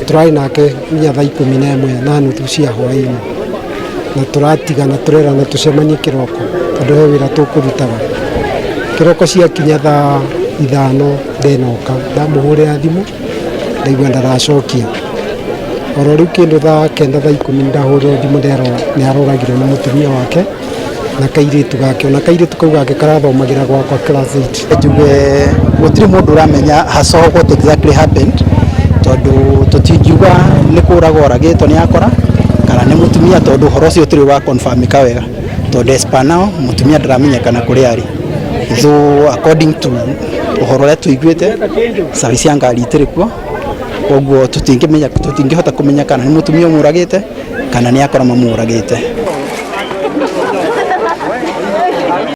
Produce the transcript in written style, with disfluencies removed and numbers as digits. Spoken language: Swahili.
turari nake nya thaa 11 na nuthu cia hwaini na turatigana turera na tucemanie kiroko tondu he wira tukurutaga kiroko cia kinya thaa 5 ndenoka ndamuhurira thimu ndaigua ndaracokia oro riu kindu thaa 9 thaa 10 ndahurira thimu ndero ni aroragirwo ni mutumia wake na kairitu gake na kairitu kau gake karathomagira gwakwa class 8 njuge gutiri mundu uramenya haso what exactly happened tondu tutingiuga ni kuraga oragitwo ni akora kana ni mutumia tondu horo ucio turi wa confirm kawega tondu espana mutumia ndaramenyekana kuri ari so according to uhoro ria tuiguite service ya ngari itiri kuo koguo tutingihota kumenya kana ni mutumia umuragite kana ni akora mamuragite.